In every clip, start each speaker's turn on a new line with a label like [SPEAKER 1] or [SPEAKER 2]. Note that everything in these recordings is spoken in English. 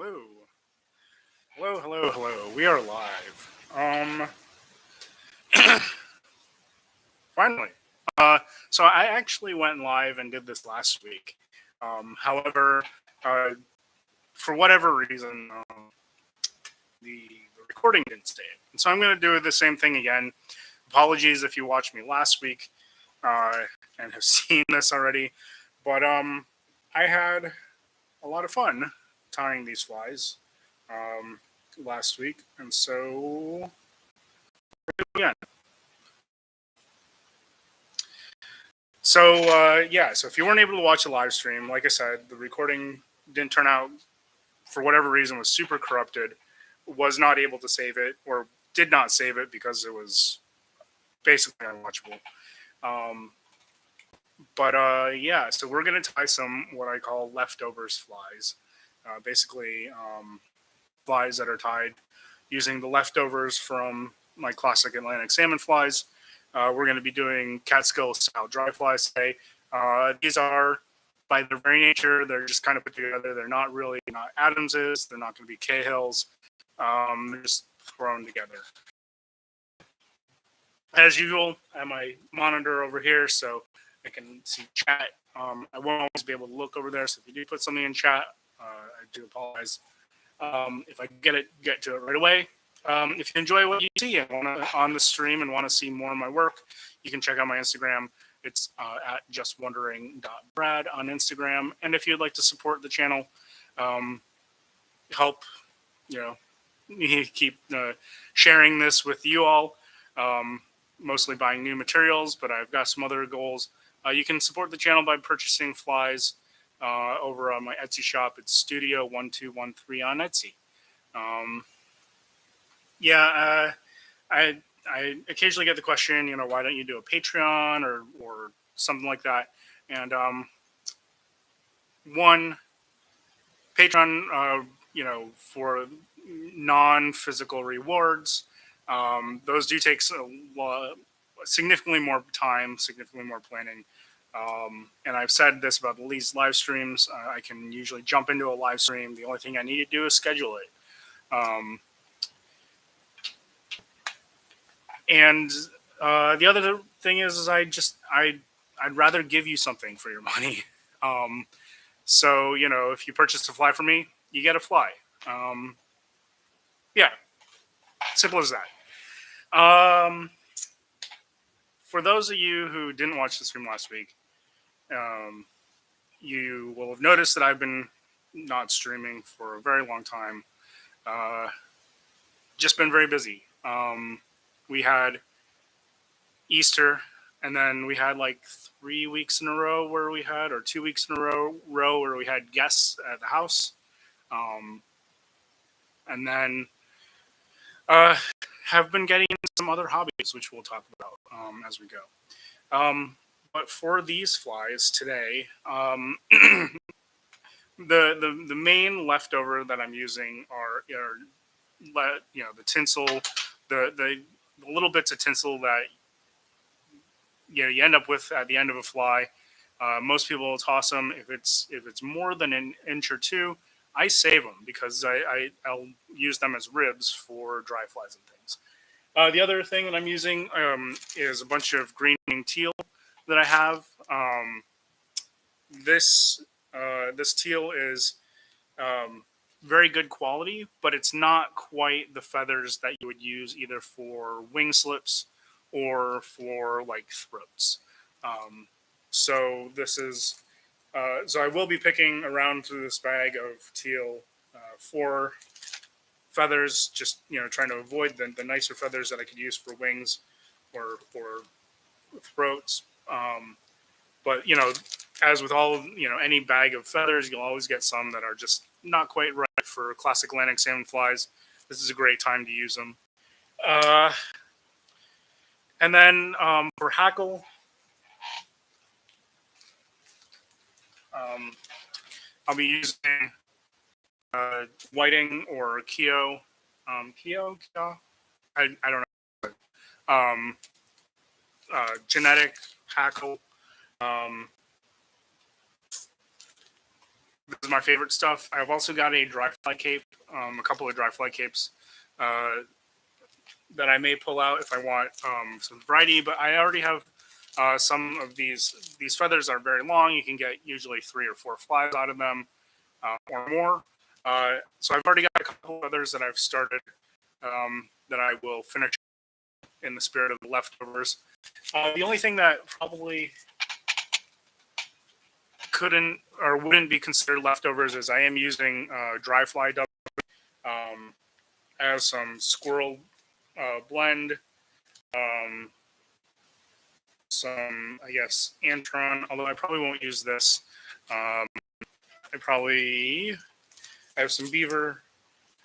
[SPEAKER 1] Hello. Hello. We are live. Finally. So I actually went live and did this last week. However, uh, for whatever reason, the recording didn't stay. And so I'm going to do the same thing again. Apologies if you watched me last week uh, and have seen this already. But I had a lot of fun tying these flies um, last week. And so, again. So if you weren't able to watch the live stream, like I said, the recording didn't turn out for whatever reason was super corrupted. Was not able to save it or did not save it because it was basically unwatchable. Um, but so we're gonna tie some what I call leftovers flies, basically flies that are tied using the leftovers from my classic Atlantic salmon flies. We're going to be doing Catskill style dry flies today. These are, by their very nature, they're just kind of put together. They're not really not Adamses. They're not going to be Cahills. They're just thrown together. As usual, I have my monitor over here so I can see chat. I won't always be able to look over there, so if you do put something in chat, I do apologize. If I get to it right away. If you enjoy what you see and on the stream and want to see more of my work, you can check out my Instagram. It's at justwondering.brad on Instagram. And if you'd like to support the channel, help, you know, keep sharing this with you all, mostly buying new materials, but I've got some other goals. You can support the channel by purchasing flies over on my Etsy shop. It's Studio1213 on Etsy. Yeah, I occasionally get the question, why don't you do a Patreon or something like that? And one Patreon, for non-physical rewards, those do take significantly more time, significantly more planning. And I've said this about these live streams. I can usually jump into a live stream. The only thing I need to do is schedule it. And the other thing is I'd rather give you something for your money. So if you purchase a fly from me, you get a fly. Yeah, simple as that. For those of you who didn't watch the stream last week, you will have noticed that I've been not streaming for a very long time. Just been very busy. We had Easter, and then we had like 3 weeks in a row where we had, or 2 weeks in a row where we had guests at the house. And then have been getting into some other hobbies, which we'll talk about as we go. But for these flies today, the main leftover that I'm using are the tinsel, the little bits of tinsel that you end up with at the end of a fly. Most people will toss them if it's more than an inch or two. I save them because I'll use them as ribs for dry flies and things. The other thing that I'm using is a bunch of greening teal that I have. This teal is very good quality, but it's not quite the feathers that you would use either for wing slips or for like throats. So this is so I will be picking around through this bag of teal for feathers, just trying to avoid the nicer feathers that I could use for wings or throats. But as with all any bag of feathers, you'll always get some that are just not quite right for classic Atlantic salmon flies. This is a great time to use them. And then for hackle, I'll be using whiting or Keo. Keo? I don't know. Genetic hackle. this is my favorite stuff. I've also got a dry fly cape, a couple of dry fly capes uh, that I may pull out if I want some variety. But I already have some of these. These feathers are very long. You can get usually 3 or 4 flies out of them or more. So I've already got a couple of feathers that I've started that I will finish in the spirit of the leftovers. The only thing that probably couldn't or wouldn't be considered leftovers is I am using dry fly duck. I have some squirrel blend, um, some, I guess, Antron, although I probably won't use this. I have some beaver,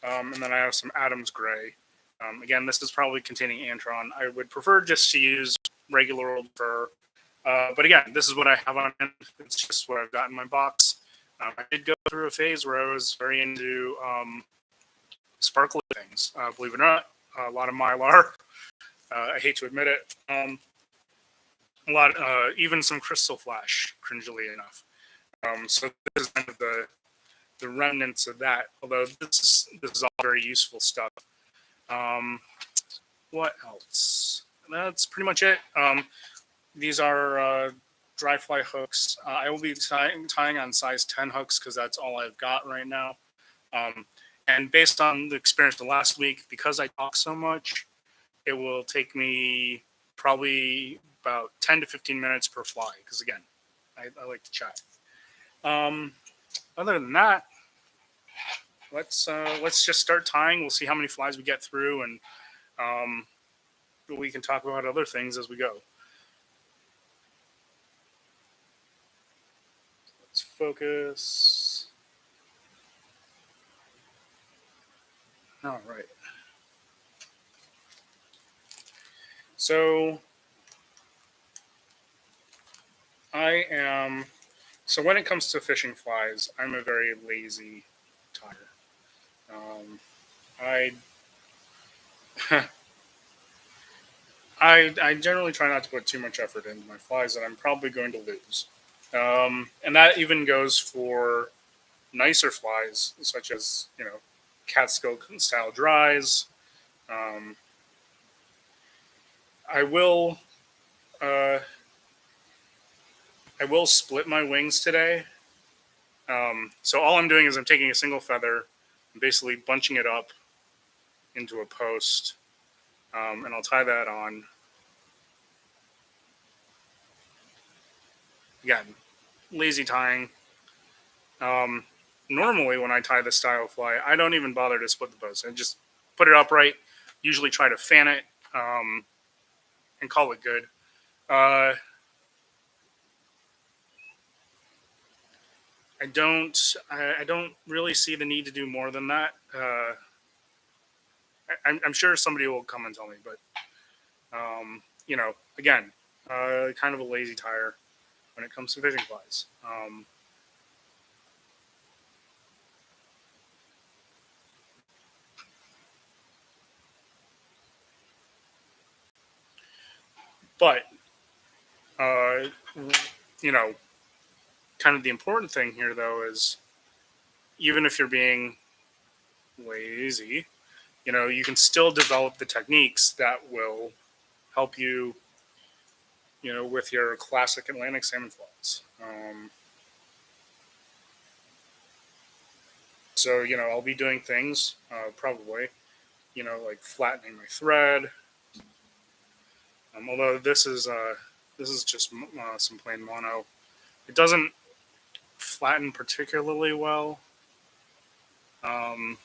[SPEAKER 1] and then I have some Adams Gray. Again, this is probably containing Antron. I would prefer just to use regular old fur. But again, this is what I have on hand. It's just what I've got in my box. I did go through a phase where I was very into sparkly things. Believe it or not, a lot of mylar. I hate to admit it. Even some crystal flash, cringily enough. So this is kind of the remnants of that. Although this is all very useful stuff. What else? That's pretty much it. These are dry fly hooks. I will be tying on size 10 hooks because that's all I've got right now. And based on the experience of last week, because I talk so much, it will take me probably about 10 to 15 minutes per fly. Because again, I like to chat. Other than that, let's just start tying. We'll see how many flies we get through, and we can talk about other things as we go. Let's focus. All right. So so when it comes to fishing flies, I'm a very lazy tyer. I I generally try not to put too much effort into my flies that I'm probably going to lose. And that even goes for nicer flies, such as, Catskill style dries. Um, I will uh, I will split my wings today. So all I'm doing is I'm taking a single feather, and basically bunching it up into a post, and I'll tie that on. Again, lazy tying. Um, Normally, when I tie this style fly, I don't even bother to split the post. I just put it upright. Usually, try to fan it and call it good. Uh, I don't really see the need to do more than that. I'm sure somebody will come and tell me, but again, kind of a lazy tire when it comes to fishing flies. But uh, you know, kind of the important thing here, though, is even if you're being lazy, you can still develop the techniques that will help you, with your classic Atlantic salmon flies. So, I'll be doing things probably, like flattening my thread. Although this is just some plain mono. It doesn't flatten particularly well, um,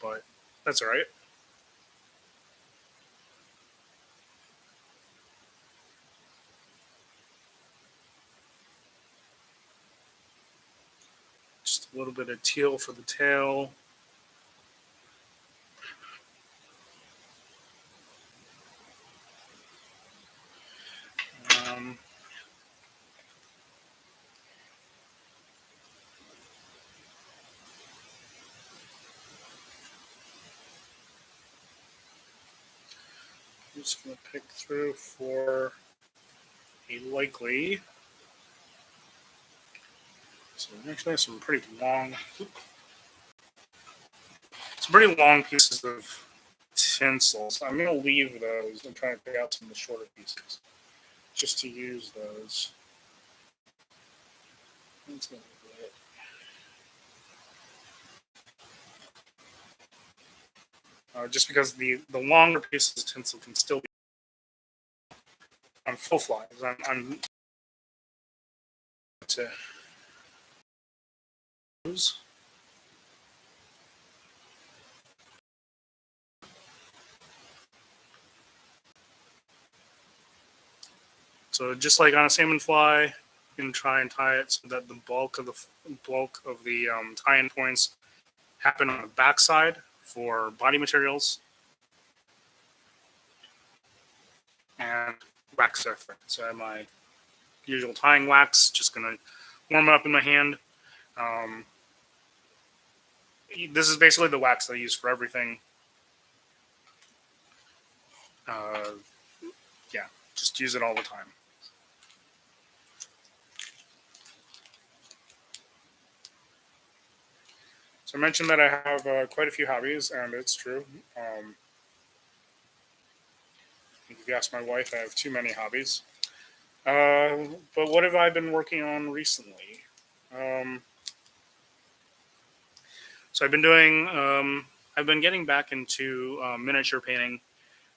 [SPEAKER 1] but that's all right. Just a little bit of teal for the tail. Um, I'm just going to pick through for a likely. So we actually have some pretty long pieces of tinsels. I'm gonna leave those and try to pick out some of the shorter pieces just to use those. That's gonna be it. Just because the longer pieces of tinsel can still be on full flies. I'm to use. So just like on a salmon fly, you can try and tie it so that the bulk of the tie-in points happen on the backside for body materials and wax surface. So I have my usual tying wax, just gonna warm it up in my hand. Um, this is basically the wax that I use for everything. Uh, yeah, just use it all the time. So I mentioned that I have quite a few hobbies, and it's true. If you ask my wife, I have too many hobbies. But what have I been working on recently? Um, so I've been doing. I've been getting back into miniature painting.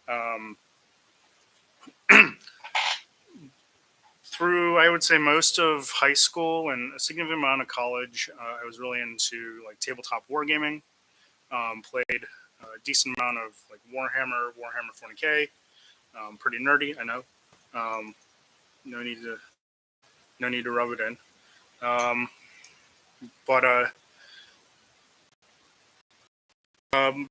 [SPEAKER 1] Um, through I would say most of high school and a significant amount of college, I was really into like tabletop wargaming. Played a decent amount of like Warhammer 40K. Pretty nerdy, I know. Um, no need to no need to rub it in. Um, but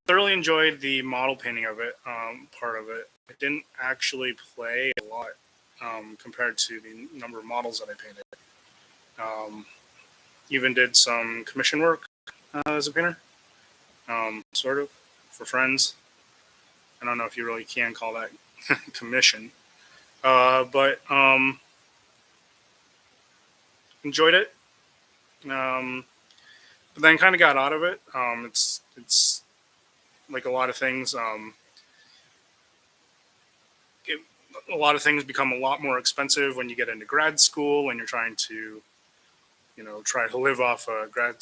[SPEAKER 1] thoroughly enjoyed the model painting of it. Part of it. I didn't actually play a lot compared to the number of models that I painted. Um, Even did some commission work as a painter, sort of, for friends. I don't know if you really can call that commission, but enjoyed it. Um, but then kind of got out of it. It's like a lot of things. It, a lot of things become a lot more expensive when you get into grad school and you're trying to, try to live off a grad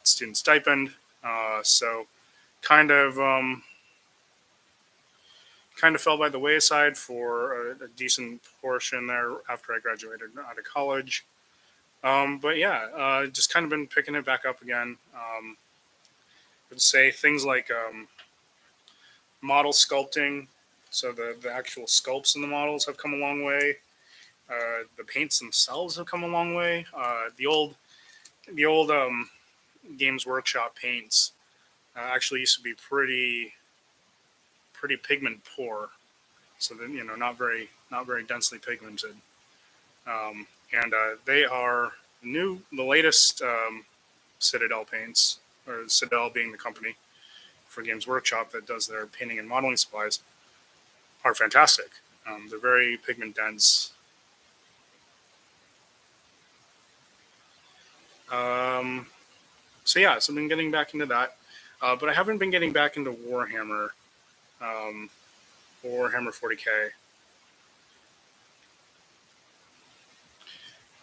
[SPEAKER 1] student stipend. So kind of kind of fell by the wayside for a decent portion there after I graduated out of college. But yeah, just kind of been picking it back up again. I would say things like model sculpting. So the actual sculpts in the models have come a long way. The paints themselves have come a long way. The old Games Workshop paints actually used to be pretty pigment poor, so then not very densely pigmented. And they are the latest Citadel paints, or Citadel being the company for Games Workshop that does their painting and modeling supplies, are fantastic. They're very pigment dense. Um, so yeah, so I've been getting back into that, but I haven't been getting back into um, Warhammer 40K.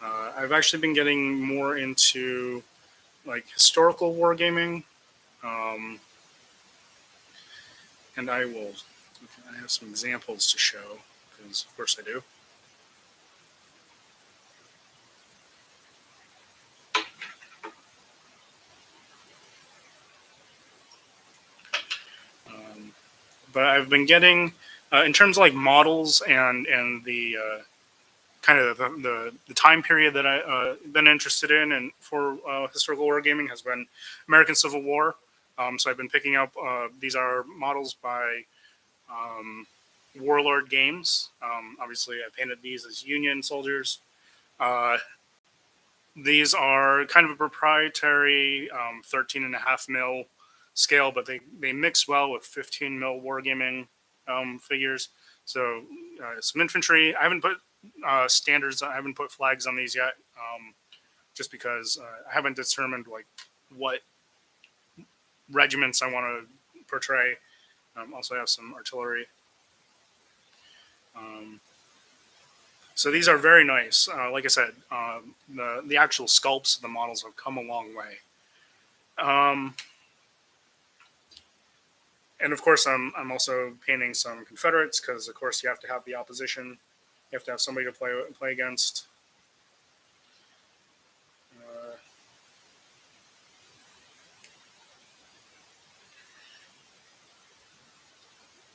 [SPEAKER 1] I've actually been getting more into like historical wargaming, um, and I have some examples to show because of course I do. Um, but I've been getting in terms of like models and the kind of the time period that I been interested in and for historical wargaming has been American Civil War. So I've been picking up these are models by um, Warlord Games. Obviously, I painted these as Union soldiers. Uh, these are kind of a proprietary 13 and a half mil scale, but they mix well with 15 mil wargaming figures. So some infantry. I haven't put standards. I haven't put flags on these yet. just because I haven't determined like what regiments I want to portray. Also, I have some artillery. Um, so these are very nice. Like I said, the actual sculpts of the models have come a long way. Um, and of course, I'm also painting some Confederates because, of course, you have to have the opposition. You have to have somebody to play against. Uh,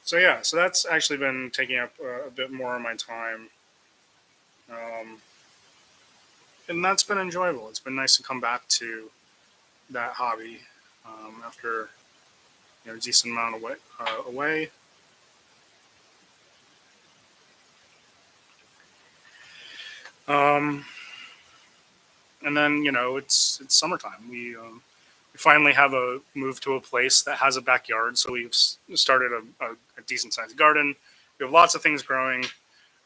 [SPEAKER 1] so yeah, so that's actually been taking up a bit more of my time, um, and that's been enjoyable. It's been nice to come back to that hobby after a decent amount away. Um, and then it's summertime. We finally have a move to a place that has a backyard, so we've started a decent sized garden. We have lots of things growing.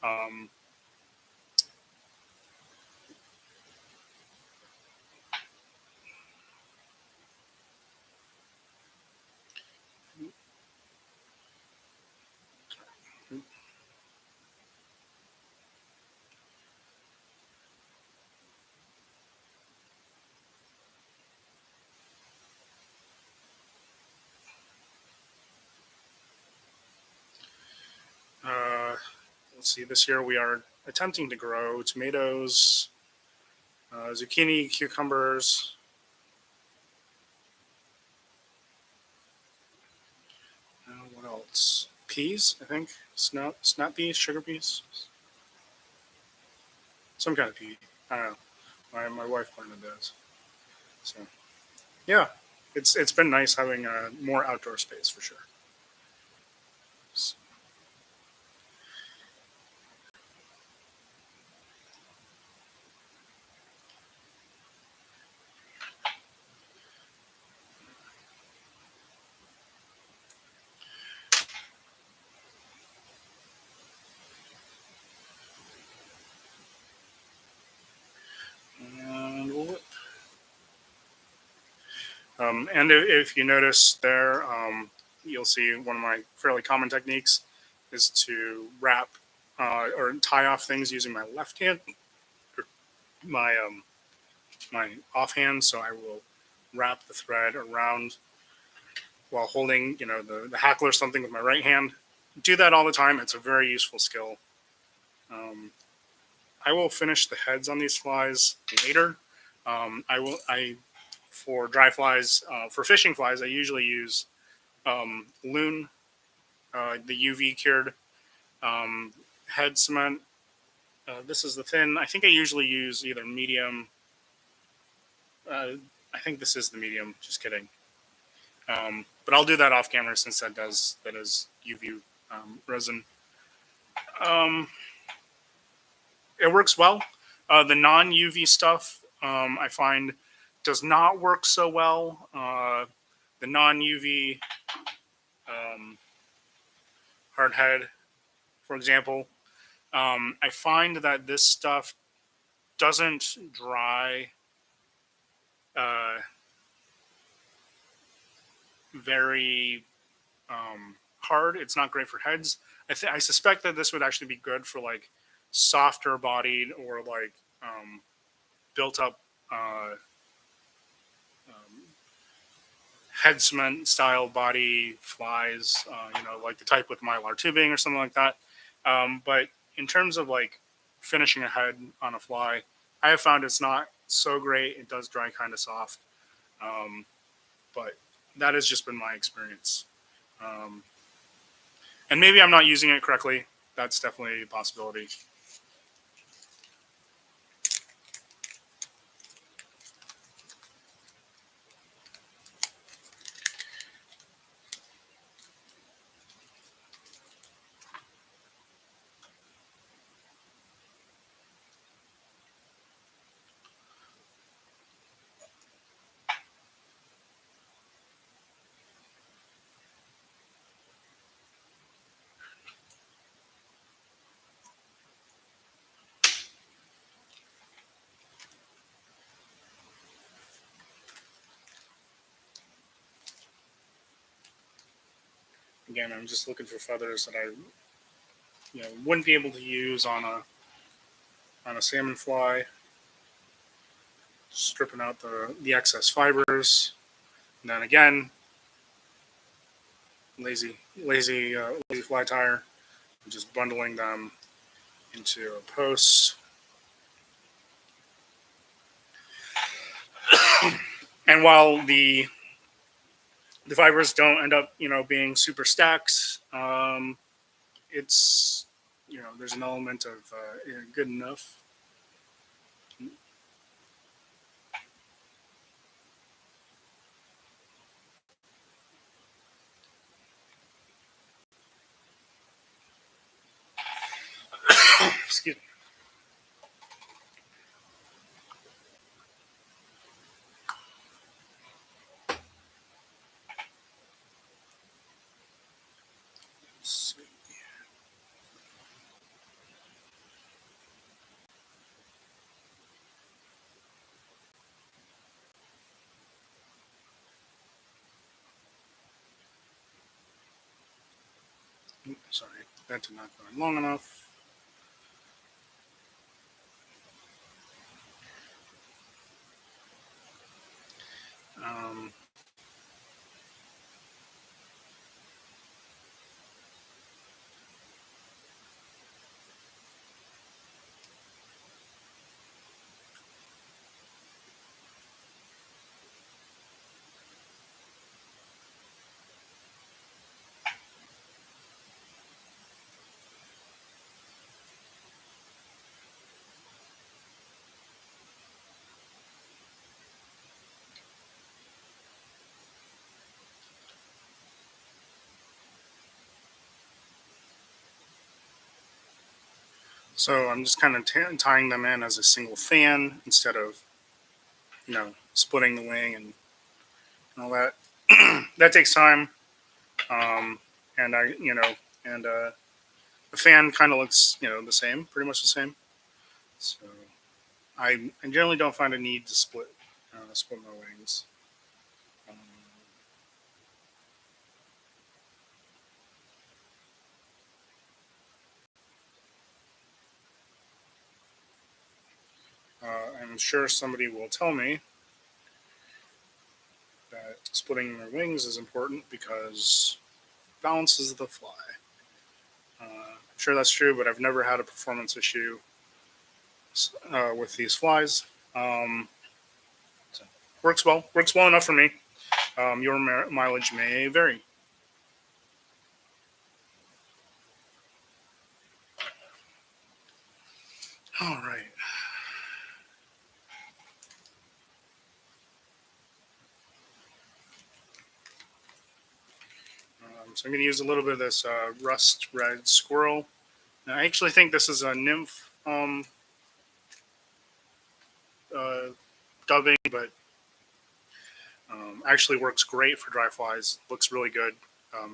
[SPEAKER 1] Um, uh, let's see. This year we are attempting to grow tomatoes, zucchini, cucumbers. What else? Peas, I think. Snap peas, sugar peas, some kind of pea. I don't know. My wife planted those. So yeah, it's been nice having more outdoor space for sure. And if you notice there, you'll see one of my fairly common techniques is to wrap or tie off things using my left hand, or my my offhand. So I will wrap the thread around while holding, the hackle or something with my right hand. Do that all the time. It's a very useful skill. Um, I will finish the heads on these flies later. I for dry flies, for fishing flies, I usually use loon, the UV cured um, head cement. This is the thin. I think I usually use either medium. Uh, I think this is the medium. Just kidding. But I'll do that off camera since that is UV resin. Um, it works well. The non UV stuff I find does not work so well. The non UV um, hard head, for example, I find that this stuff doesn't dry uh, very hard. It's not great for heads. I suspect that this would actually be good for like softer bodied or like built up uh, um, head cement style body flies, like the type with mylar tubing or something like that. But in terms of like finishing a head on a fly, I have found it's not so great. It does dry kind of soft, um, but that has just been my experience. Um, and maybe I'm not using it correctly. That's definitely a possibility. Again, I'm just looking for feathers that I wouldn't be able to use on a salmon fly. Stripping out the excess fibers, and then again, lazy fly tire, and just bundling them into a post. And while the fibers don't end up being super stacked, it's there's an element of good enough. Excuse me. Let's see. Sorry, that did not go in long enough. Um, so I'm just kind of tying them in as a single fan instead of splitting the wing and all that. That takes time. Um, and the fan kind of looks the same, pretty much the same. So I generally don't find a need to split my wings. Um, I'm sure somebody will tell me that splitting their wings is important because balances the fly. I'm sure that's true, but I've never had a performance issue with these flies. Um, so works well enough for me. Your mileage may vary. All right. So I'm going to use a little bit of this rust red squirrel. Now, I actually think this is a nymph uh, dubbing, but actually works great for dry flies. Looks really good.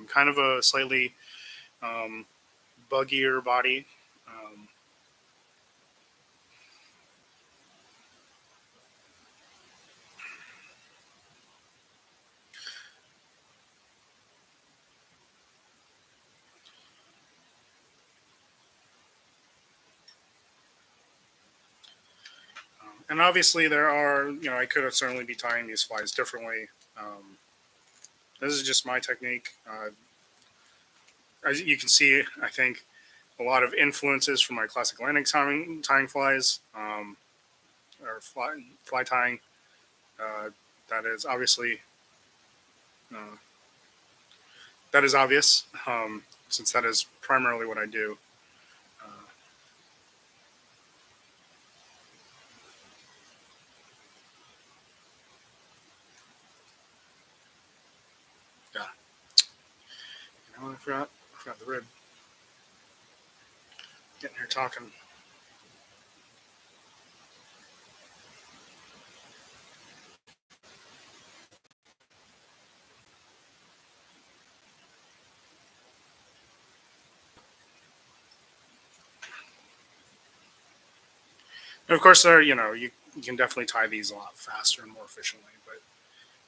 [SPEAKER 1] Kind of a slightly um, buggier body. Um, and obviously, there are, I could have certainly be tying these flies differently. This is just my technique. As you can see, I think a lot of influences from my classic landing tying flies, or fly tying. Uh, that is obviously uh, that is obvious, since that is primarily what I do. Uh, yeah, I forgot the rib. Getting here talking. And of course, there you can definitely tie these a lot faster and more efficiently. But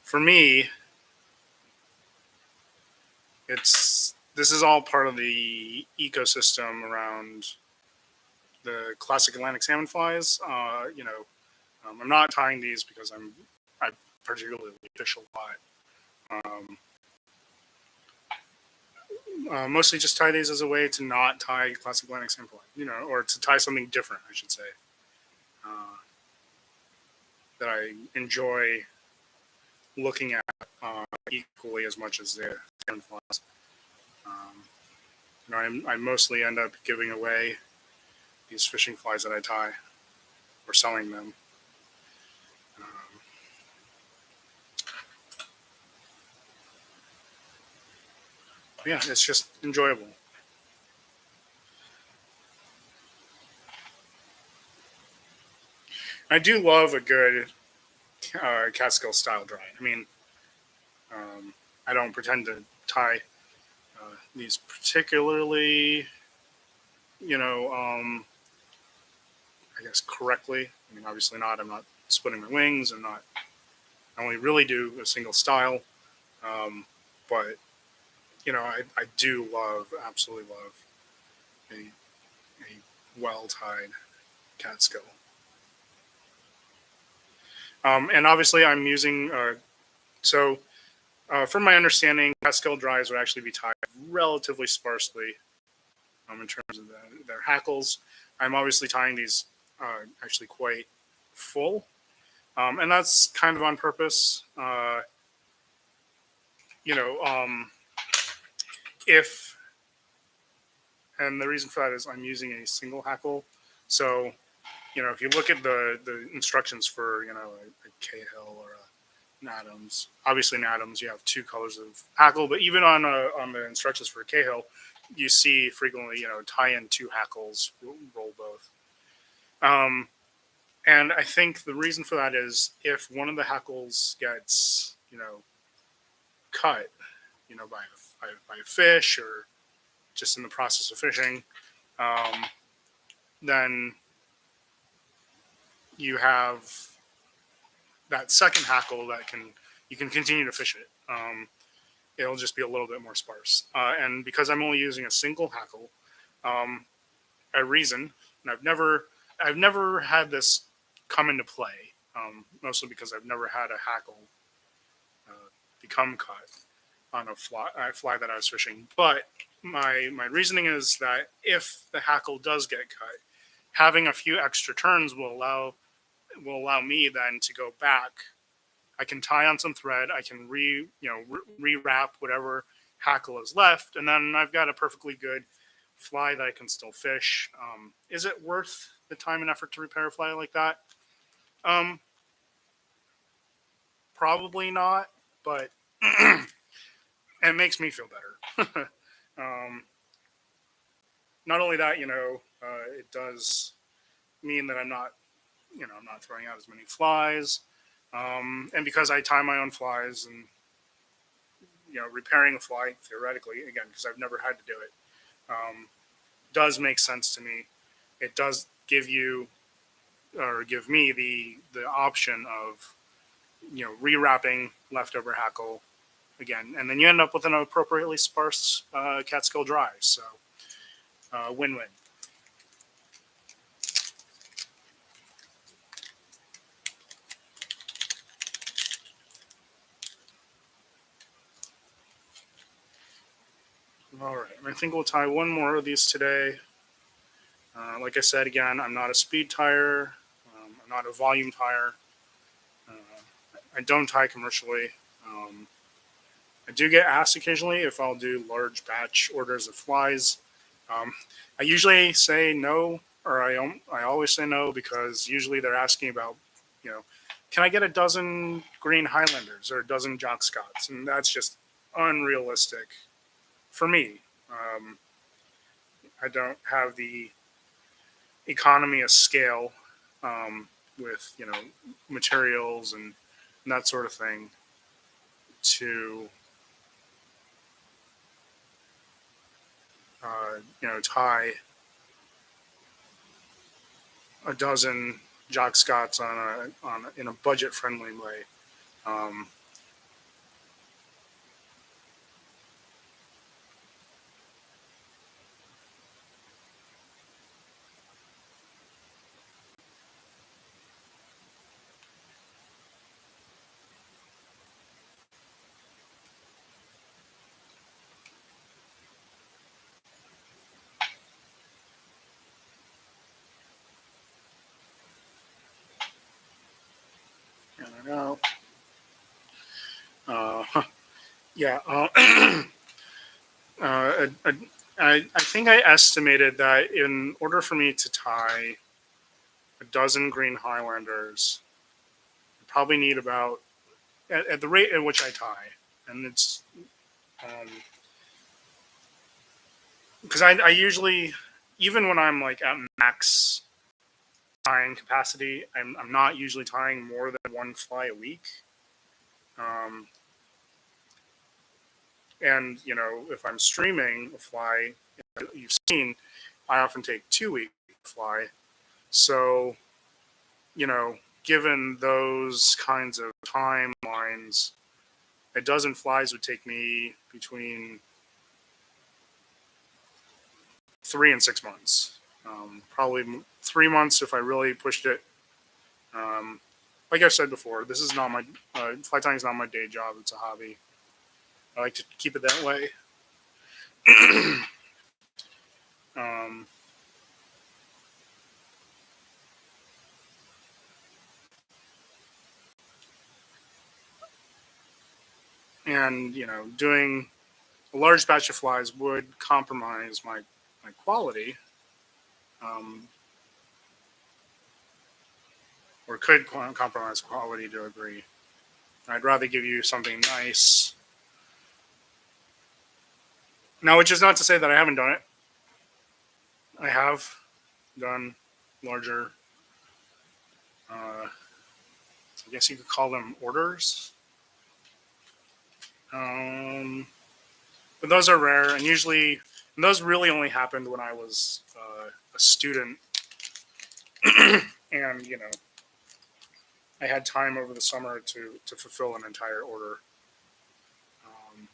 [SPEAKER 1] for me, it's this is all part of the ecosystem around the classic Atlantic salmon flies. I'm not tying these because I particularly fish a lot. Mostly just tie these as a way to not tie classic Atlantic salmon fly, or to tie something different, I should say, that I enjoy looking at equally as much as the salmon flies. I mostly end up giving away these fishing flies that I tie or selling them. Yeah, it's just enjoyable. I do love a good Catskill style dry. I mean, I don't pretend to tie these particularly, you know, um, I guess correctly. I mean, obviously not. I'm not splitting my wings. I only really do a single style. Um, but I do absolutely love a well tied Catskill. And obviously, I'm using so. From my understanding, Catskill dries would actually be tied relatively sparsely in terms of their hackles. I'm obviously tying these actually quite full, and that's kind of on purpose. You know, if and the reason for that is I'm using a single hackle. So, if you look at the instructions for a Cahill or an Adams, obviously in Adams you have two colors of hackle, but even on the instructions for Cahill, you see frequently tie in two hackles, roll both. And I think the reason for that is if one of the hackles gets cut, by a fish or just in the process of fishing, um, then you have that second hackle that you can continue to fish it. It'll just be a little bit more sparse. And because I'm only using a single hackle, a reason, and I've never had this come into play. Mostly because I've never had a hackle become cut on a fly that I was fishing. But my reasoning is that if the hackle does get cut, having a few extra turns will allow me then to go back. I can tie on some thread. I can rewrap whatever hackle is left, and then I've got a perfectly good fly that I can still fish. Is it worth the time and effort to repair a fly like that? Um, Probably not, but it makes me feel better. um, Not only that, it does mean that I'm not throwing out as many flies, and because I tie my own flies and repairing a fly theoretically again because I've never had to do it does make sense to me. It does give you or give me the option of rewrapping leftover hackle again, and then you end up with an appropriately sparse Catskill dry. So win-win. All right, I think we'll tie one more of these today. Like I said, again, I'm not a speed tire. I'm not a volume tire. Uh, I don't tie commercially. I do get asked occasionally if I'll do large batch orders of flies. I usually say no, or I always say no because usually they're asking about, you know, can I get a dozen green Highlanders or a dozen Jock Scots? And that's just unrealistic for me. Um, I don't have the economy of scale with materials and that sort of thing to tie a dozen Jock Scots in a budget friendly way. Um, it out. Yeah. Uh, I, I think I estimated that in order for me to tie a dozen green Highlanders, I probably need about at the rate at which I tie, and it's because I usually, even when I'm like at max tying capacity, I'm not usually tying more than one fly a week. Um, and if I'm streaming a fly, you've seen, I often take 2 week fly. So given those kinds of timelines, a dozen flies would take me between 3 and 6 months. Probably 3 months if I really pushed it. Um, like I've said before, this is not my fly tying is not my day job. It's a hobby. I like to keep it that way. um, and doing a large batch of flies would compromise my quality, um, or could compromise quality to a degree. I'd rather give you something nice. Now, which is not to say that I haven't done it. I have done larger, I guess you could call them orders. Um, but those are rare, and those really only happened when I was a student, and I had time over the summer to fulfill an entire order. Um,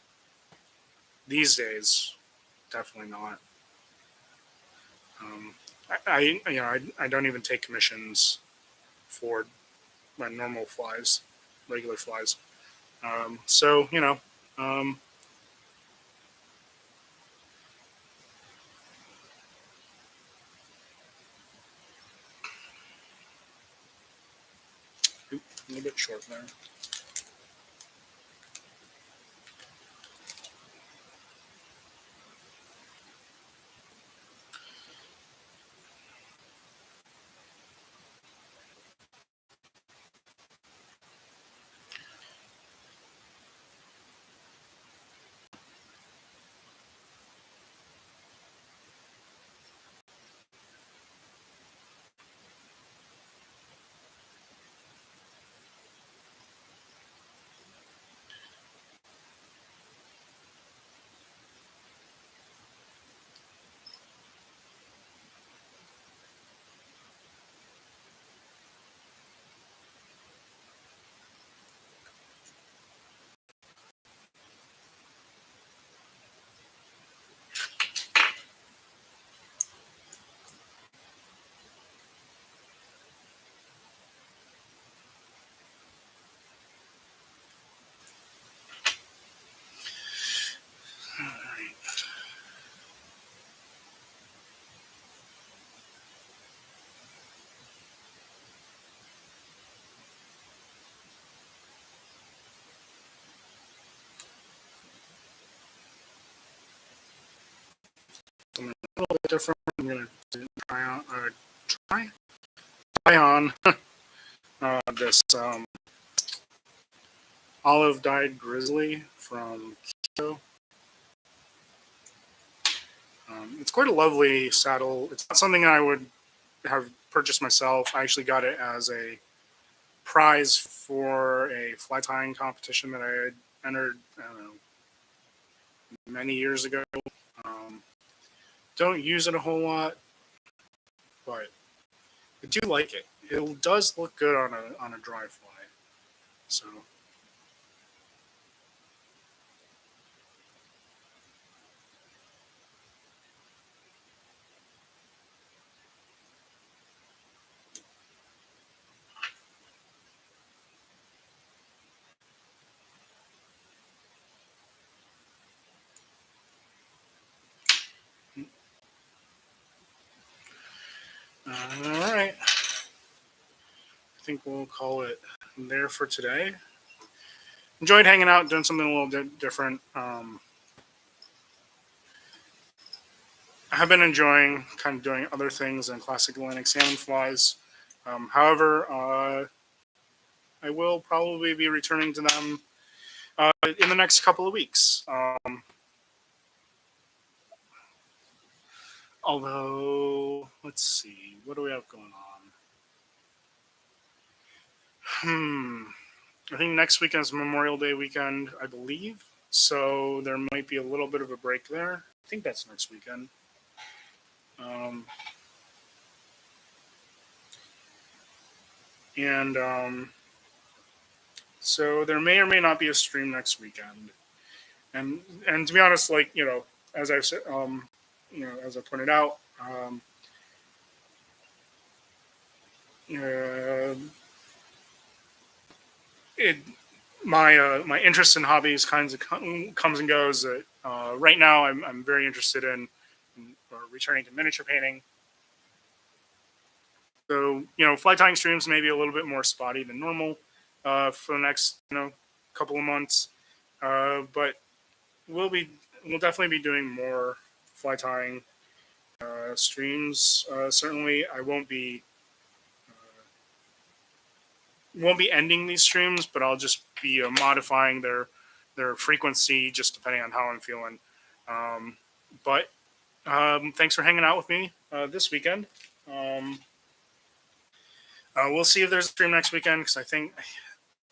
[SPEAKER 1] these days, definitely not. Um, I don't even take commissions for my normal flies, regular flies. So um, a little bit short there. Something a little bit different. I'm gonna try try on this olive dyed grizzly from Keto. It's quite a lovely saddle. It's not something I would have purchased myself. I actually got it as a prize for a fly tying competition that I had entered, I don't know, many years ago. Um, don't use it a whole lot, but I do like it. It does look good on a dry fly. So all right, I think we'll call it there for today. Enjoyed hanging out, doing something a little different. I have been enjoying kind of doing other things than classic Atlantic salmon flies. However, I will probably be returning to them in the next couple of weeks. Although, let's see, what do we have going on? I think next weekend is Memorial Day weekend, I believe. So there might be a little bit of a break there. I think that's next weekend. Um, and so there may or may not be a stream next weekend. And to be honest, like as I've said, as I pointed out, uh, it my interest in hobbies kinds of comes and goes. Right now, I'm very interested in returning to miniature painting. So fly tying streams may be a little bit more spotty than normal for the next couple of months, but we'll definitely be doing more fly tying streams. Certainly, I won't be ending these streams, but I'll just be modifying their frequency just depending on how I'm feeling. But thanks for hanging out with me this weekend. We'll see if there's a stream next weekend because I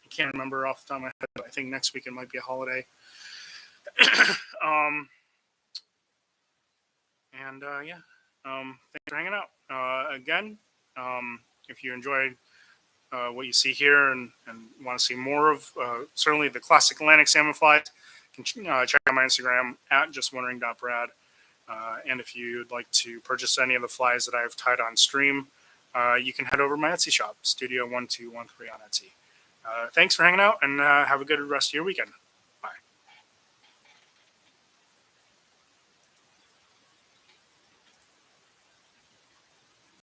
[SPEAKER 1] can't remember off the top of my head, but I think next weekend might be a holiday. Yeah, thanks for hanging out. Again, if you enjoyed what you see here and want to see more of certainly the classic Atlantic salmon flies, you can check out my Instagram at justwondering.brad. And if you'd like to purchase any of the flies that I've tied on stream, you can head over to my Etsy shop, Studio1213 on Etsy. Thanks for hanging out, and have a good rest of your weekend.